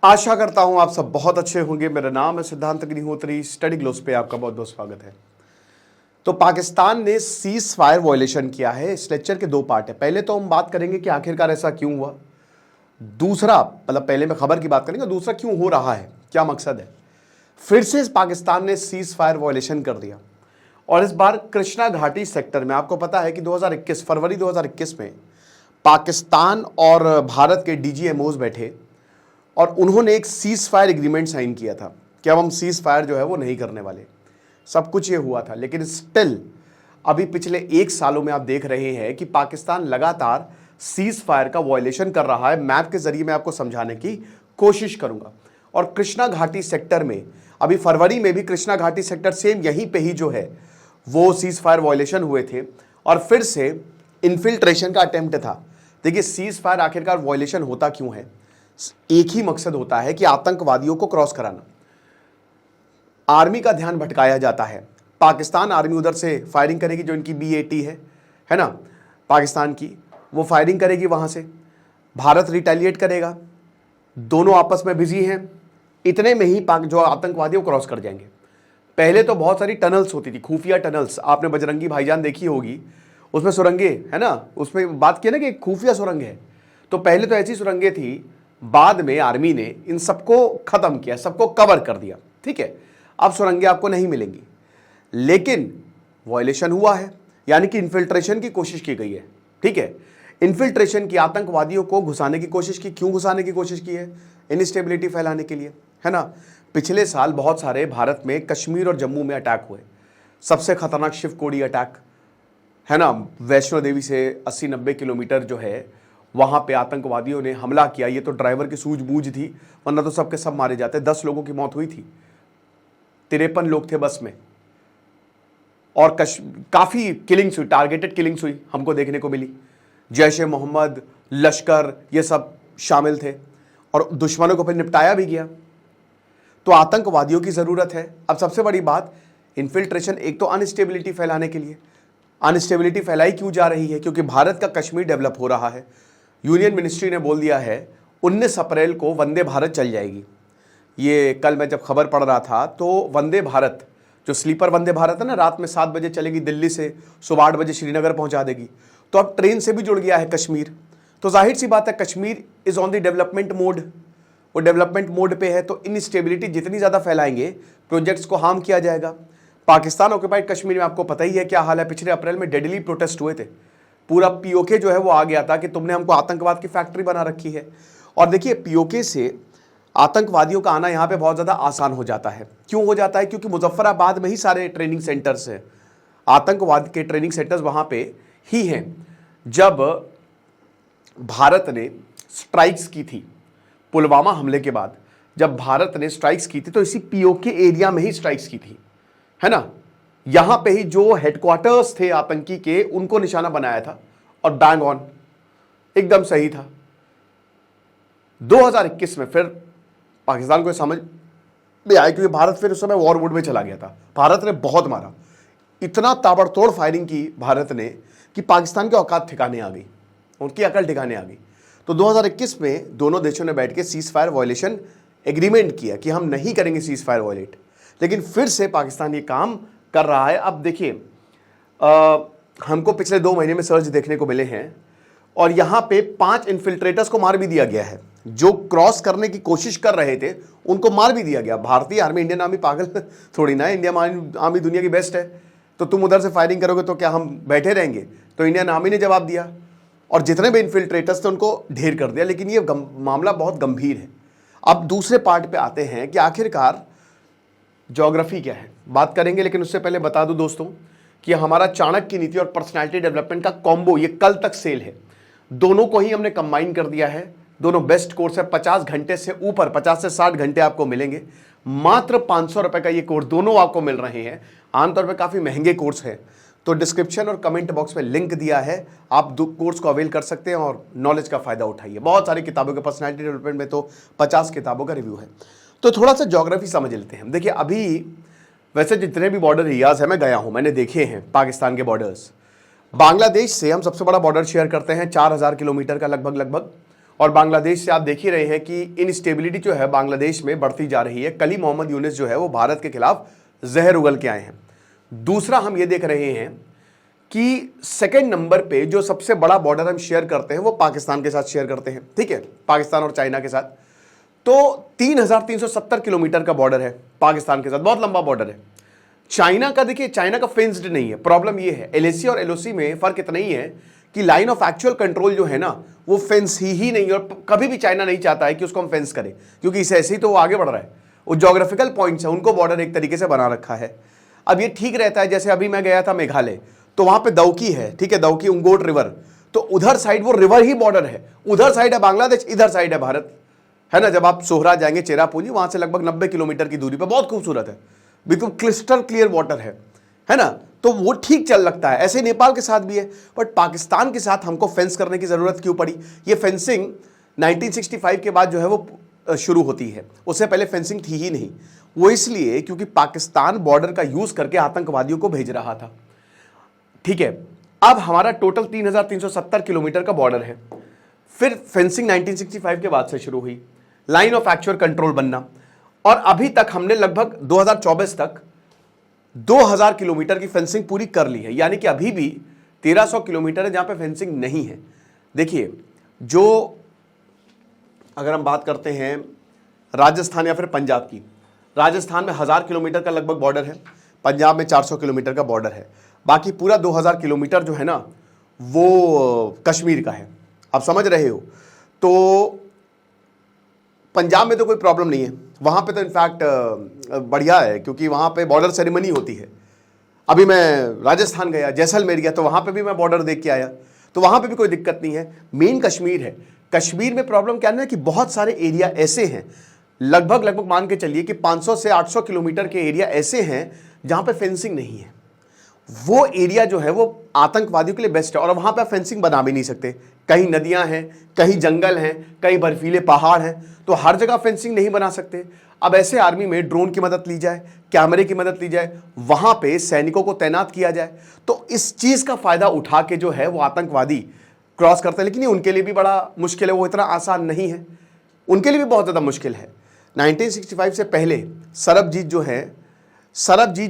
आशा करता हूं आप सब बहुत अच्छे होंगे। मेरा नाम है सिद्धांत अग्निहोत्री। स्टडी ग्लोस पे आपका बहुत बहुत स्वागत है। तो पाकिस्तान ने सीज फायर वायलेशन किया है। इस लेक्चर के दो पार्ट है। पहले तो हम बात करेंगे कि आखिरकार ऐसा क्यों हुआ। दूसरा मतलब पहले में खबर की बात करेंगे, दूसरा क्यों हो रहा है, क्या मकसद है। फिर से पाकिस्तान ने सीज फायर वायलेशन कर दिया और इस बार कृष्णा घाटी सेक्टर में आपको पता है कि 2021 फरवरी 2021 में पाकिस्तान और भारत के डीजीएमओज बैठे और उन्होंने एक सीज फायर एग्रीमेंट साइन किया था कि अब हम सीज फायर जो है वो नहीं करने वाले। सब कुछ ये हुआ था, लेकिन स्टिल अभी पिछले एक सालों में आप देख रहे हैं कि पाकिस्तान लगातार सीज फायर का वायलेशन कर रहा है। मैप के जरिए मैं आपको समझाने की कोशिश करूंगा। और कृष्णा घाटी सेक्टर में अभी फरवरी में भी कृष्णा घाटी सेक्टर सेम यहीं पे ही जो है वो सीज फायर वायलेशन हुए थे और फिर से इन्फिल्ट्रेशन का अटेम्प्ट था। देखिए सीज फायर आखिरकार वायलेशन होता क्यों है। एक ही मकसद होता है कि आतंकवादियों को क्रॉस कराना, आर्मी का ध्यान भटकाया जाता है। पाकिस्तान आर्मी उधर से फायरिंग करेगी, जो इनकी B80 है ना पाकिस्तान की, वो फायरिंग करेगी वहां से। भारत रिटेलिएट करेगा, दोनों आपस में बिजी हैं। इतने में ही पाक जो आतंकवादी वो क्रॉस कर जाएंगे। पहले तो बहुत सारी टनल्स होती थी, खुफिया टनल्स, आपने बजरंगी भाईजान देखी होगी, उसमें सुरंगे है ना, उसमें बात की ना कि खुफिया सुरंग है। तो पहले तो ऐसी सुरंगें थी, बाद में आर्मी ने इन सबको खत्म किया, सबको कवर कर दिया। ठीक है, अब सुरंगें आपको नहीं मिलेंगी, लेकिन वायलेशन हुआ है, यानी कि इन्फिल्ट्रेशन की कोशिश की गई है। ठीक है, इन्फिल्ट्रेशन की, आतंकवादियों को घुसाने की कोशिश की। क्यों घुसाने की कोशिश की है? इनस्टेबिलिटी फैलाने के लिए, है ना। पिछले साल बहुत सारे भारत में कश्मीर और जम्मू में अटैक हुए। सबसे खतरनाक शिवकोड़ी अटैक, है ना, वैष्णो देवी से 80-90 किलोमीटर जो है वहां पे आतंकवादियों ने हमला किया। ये तो ड्राइवर की सूझबूझ थी, वरना तो सबके सब मारे जाते। 10 लोगों की मौत हुई थी, 53 लोग थे बस में। और काफी किलिंग्स हुई, टारगेटेड किलिंग्स हुई, हमको देखने को मिली। जैश ए मोहम्मद, लश्कर, ये सब शामिल थे और दुश्मनों को फिर निपटाया भी गया। तो आतंकवादियों की जरूरत है। अब सबसे बड़ी बात, इन्फिल्ट्रेशन एक तो अनस्टेबिलिटी फैलाने के लिए। अनस्टेबिलिटी फैलाई क्यों जा रही है? क्योंकि भारत का कश्मीर डेवलप हो रहा है। यूनियन मिनिस्ट्री ने बोल दिया है 19 अप्रैल को वंदे भारत चल जाएगी। ये कल मैं जब खबर पढ़ रहा था तो वंदे भारत, जो स्लीपर वंदे भारत है ना, रात में 7 बजे चलेगी दिल्ली से, सुबह 8 बजे श्रीनगर पहुंचा देगी। तो अब ट्रेन से भी जुड़ गया है कश्मीर। तो जाहिर सी बात है Kashmir is on the development mode, वो डेवलपमेंट मोड पे है। तो इनस्टेबिलिटी जितनी ज़्यादा फैलाएंगे, प्रोजेक्ट्स को हार्म किया जाएगा। पाकिस्तान ऑक्युपाइड कश्मीर में आपको पता ही है क्या हाल है। पिछले अप्रैल में डेडली प्रोटेस्ट हुए थे। पूरा पीओके जो है वो आ गया था कि तुमने हमको आतंकवाद की फैक्ट्री बना रखी है। और देखिए पीओके से आतंकवादियों का आना यहाँ पे बहुत ज़्यादा आसान हो जाता है। क्यों हो जाता है? क्योंकि मुजफ्फराबाद में ही सारे ट्रेनिंग सेंटर्स हैं, आतंकवाद के ट्रेनिंग सेंटर्स वहाँ पे ही हैं। जब भारत ने स्ट्राइक्स की थी पुलवामा हमले के बाद, जब भारत ने स्ट्राइक्स की थी तो इसी पीओके एरिया में ही स्ट्राइक्स की थी, है ना। यहां पे ही जो हेडक्वार्टर्स थे आतंकी के, उनको निशाना बनाया था और बैंग ऑन, एकदम सही था। 2021 में फिर पाकिस्तान को समझ में आया, क्योंकि भारत फिर उस समय वॉर मोड में चला गया था। भारत ने बहुत मारा, इतना ताबड़तोड़ फायरिंग की भारत ने कि पाकिस्तान के औकात ठिकाने आ गई, उनकी अकल ठिकाने आ गई। तो 2021 में दोनों देशों ने बैठ के सीज फायर वायलेशन एग्रीमेंट किया कि हम नहीं करेंगे सीज फायर वायलेट। लेकिन फिर से पाकिस्तान ये काम कर रहा है। अब देखिए हमको पिछले 2 महीने में सर्च देखने को मिले हैं और यहाँ पे 5 इन्फिल्ट्रेटर्स को मार भी दिया गया है। जो क्रॉस करने की कोशिश कर रहे थे उनको मार भी दिया गया। भारतीय आर्मी, इंडियन आर्मी पागल थोड़ी ना है, इंडियन आर्मी दुनिया की बेस्ट है। तो तुम उधर से फायरिंग करोगे तो क्या हम बैठे रहेंगे? तो इंडियन आर्मी ने जवाब दिया और जितने भी इन्फिल्ट्रेटर्स थे उनको ढेर कर दिया। लेकिन ये मामला बहुत गंभीर है। अब दूसरे पार्ट पे आते हैं कि आखिरकार ज्योग्राफी क्या है, बात करेंगे। लेकिन उससे पहले बता दूं दोस्तों कि हमारा चाणक्य नीति और पर्सनालिटी डेवलपमेंट का कॉम्बो ये कल तक सेल है। दोनों को ही हमने कंबाइन कर दिया है। दोनों बेस्ट कोर्स है, 50 घंटे से ऊपर, 50 से 60 घंटे आपको मिलेंगे। मात्र 500 रुपए का ये कोर्स दोनों आपको मिल रहे हैं। आमतौर पर काफी महंगे कोर्स है, तो डिस्क्रिप्शन और कमेंट बॉक्स में लिंक दिया है, आप कोर्स को अवेल कर सकते हैं और नॉलेज का फायदा उठाइए। बहुत सारी किताबों के, पर्सनालिटी डेवलपमेंट में तो 50 किताबों का रिव्यू है। तो थोड़ा सा ज्योग्राफी समझ लेते हैं। देखिए अभी वैसे जितने भी बॉर्डर एरियाज है मैं गया हूं, मैंने देखे हैं पाकिस्तान के बॉर्डर्स। बांग्लादेश से हम सबसे बड़ा बॉर्डर शेयर करते हैं 4000 किलोमीटर का लगभग। और बांग्लादेश से आप देख ही रहे हैं कि इनस्टेबिलिटी जो है बांग्लादेश में बढ़ती जा रही है। कल ही मोहम्मद यूनिस जो है वो भारत के खिलाफ जहर उगल के आए हैं। दूसरा हम ये देख रहे हैं कि सेकंड नंबर पे जो सबसे बड़ा बॉर्डर हम शेयर करते हैं वो पाकिस्तान के साथ शेयर करते हैं, ठीक है, पाकिस्तान और चाइना के साथ। तो 3370 किलोमीटर का बॉर्डर है पाकिस्तान के साथ, बहुत लंबा बॉर्डर है। चाइना का देखिए, चाइना का फेंस्ड नहीं है। प्रॉब्लम ये है एलएसी और एलओसी में फर्क इतना ही है कि लाइन ऑफ एक्चुअल कंट्रोल जो है ना वो फेंस ही नहीं, और कभी भी चाइना नहीं चाहता है कि उसको हम फेंस करें, क्योंकि इसे ऐसे ही तो वो आगे बढ़ रहा है। वो ज्योग्राफिकल पॉइंट्स है, उनको बॉर्डर एक तरीके से बना रखा है। अब ये ठीक रहता है, जैसे अभी मैं गया था मेघालय, तो वहां पे दौकी है, ठीक है, दौकी उंगोट रिवर, तो उधर साइड वो रिवर ही बॉर्डर है। उधर साइड है बांग्लादेश, इधर साइड है भारत, है ना। जब आप सोहरा जाएंगे चेरापूंजी, वहां से लगभग 90 किलोमीटर की दूरी पर, बहुत खूबसूरत है, बिल्कुल क्रिस्टल क्लियर वाटर है ना। तो वो ठीक चल लगता है। ऐसे नेपाल के साथ भी है, बट पाकिस्तान के साथ हमको फेंस करने की जरूरत क्यों पड़ी? ये फेंसिंग 1965 के बाद जो है वो शुरू होती है, उससे पहले फेंसिंग थी ही नहीं। वो इसलिए क्योंकि पाकिस्तान बॉर्डर का यूज करके आतंकवादियों को भेज रहा था, ठीक है। अब हमारा टोटल 3370 किलोमीटर का बॉर्डर है। फिर फेंसिंग 1965 के बाद से शुरू हुई, लाइन ऑफ एक्चुअल कंट्रोल बनना, और अभी तक हमने लगभग 2024 तक 2000 किलोमीटर की फेंसिंग पूरी कर ली है। यानी कि अभी भी 1300 किलोमीटर है जहां पे फेंसिंग नहीं है। देखिए, जो अगर हम बात करते हैं राजस्थान या फिर पंजाब की, राजस्थान में 1000 किलोमीटर का लगभग बॉर्डर है, पंजाब में 400 किलोमीटर का बॉर्डर है, बाकी पूरा 2000 किलोमीटर जो है ना वो कश्मीर का है। आप समझ रहे हो? तो पंजाब में तो कोई प्रॉब्लम नहीं है, वहाँ पे तो इनफैक्ट बढ़िया है, क्योंकि वहाँ पे बॉर्डर सेरेमनी होती है। अभी मैं राजस्थान गया, जैसलमेर गया, तो वहाँ पे भी मैं बॉर्डर देख के आया, तो वहाँ पे भी कोई दिक्कत नहीं है। मेन कश्मीर है। कश्मीर में प्रॉब्लम क्या है कि बहुत सारे एरिया ऐसे हैं, लगभग मान के चलिए कि 500 से 800 किलोमीटर के एरिया ऐसे हैं जहाँ पे फेंसिंग नहीं है। वो एरिया जो है वो आतंकवादियों के लिए बेस्ट है, और वहाँ पे आप फेंसिंग बना भी नहीं सकते। कहीं नदियाँ हैं, कहीं जंगल हैं, कहीं बर्फीले पहाड़ हैं, तो हर जगह फेंसिंग नहीं बना सकते। अब ऐसे आर्मी में ड्रोन की मदद ली जाए, कैमरे की मदद ली जाए, वहाँ पे सैनिकों को तैनात किया जाए, तो इस चीज़ का फ़ायदा उठा के जो है वो आतंकवादी क्रॉस करते हैं। लेकिन ये उनके लिए भी बड़ा मुश्किल है, वो इतना आसान नहीं है, उनके लिए भी बहुत ज़्यादा मुश्किल है। 1965 से पहले सरबजीत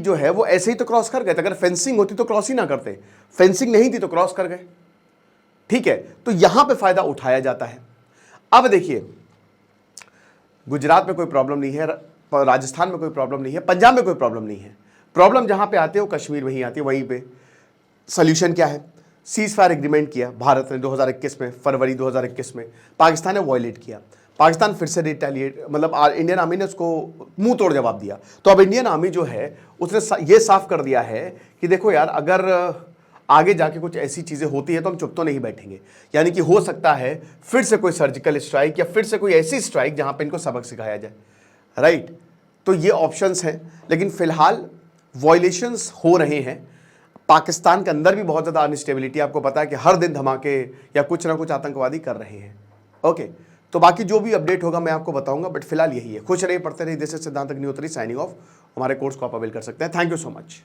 जो है वो ऐसे ही तो क्रॉस कर गए थे। अगर फेंसिंग होती तो क्रॉस ही ना करते, फेंसिंग नहीं थी तो क्रॉस कर गए, ठीक है। तो यहां पे फायदा उठाया जाता है। अब देखिए, गुजरात में कोई प्रॉब्लम नहीं है, राजस्थान में कोई प्रॉब्लम नहीं है, पंजाब में कोई प्रॉब्लम नहीं है। प्रॉब्लम जहां पे आती है वो कश्मीर में ही आती है। वहीं पे सोल्यूशन क्या है? सीज फायर एग्रीमेंट किया भारत ने 2021 में, फरवरी 2021 में। पाकिस्तान ने वॉयलेट किया, पाकिस्तान फिर से रिटेलिएट, मतलब इंडियन आर्मी ने उसको मुंह तोड़ जवाब दिया। तो अब इंडियन आर्मी जो है उसने ये साफ कर दिया है कि देखो यार, अगर आगे जाके कुछ ऐसी चीज़ें होती है तो हम चुप तो नहीं बैठेंगे। यानी कि हो सकता है फिर से कोई सर्जिकल स्ट्राइक या फिर से कोई ऐसी स्ट्राइक जहां पे इनको सबक सिखाया जाए, राइट। तो ये ऑप्शंस हैं, लेकिन फिलहाल वॉयलेशंस हो रहे हैं। पाकिस्तान के अंदर भी बहुत ज़्यादा अनस्टेबिलिटी, आपको पता है कि हर दिन धमाके या कुछ ना कुछ आतंकवादी कर रहे हैं। ओके, तो बाकी जो भी अपडेट होगा मैं आपको बताऊंगा, बट फिलहाल यही है। खुश रहिए, पढ़ते रहिए। दिस इज सिद्धांत अग्निहोत्री साइनिंग ऑफ। हमारे कोर्स को आप अवेल कर सकते हैं। Thank you so much.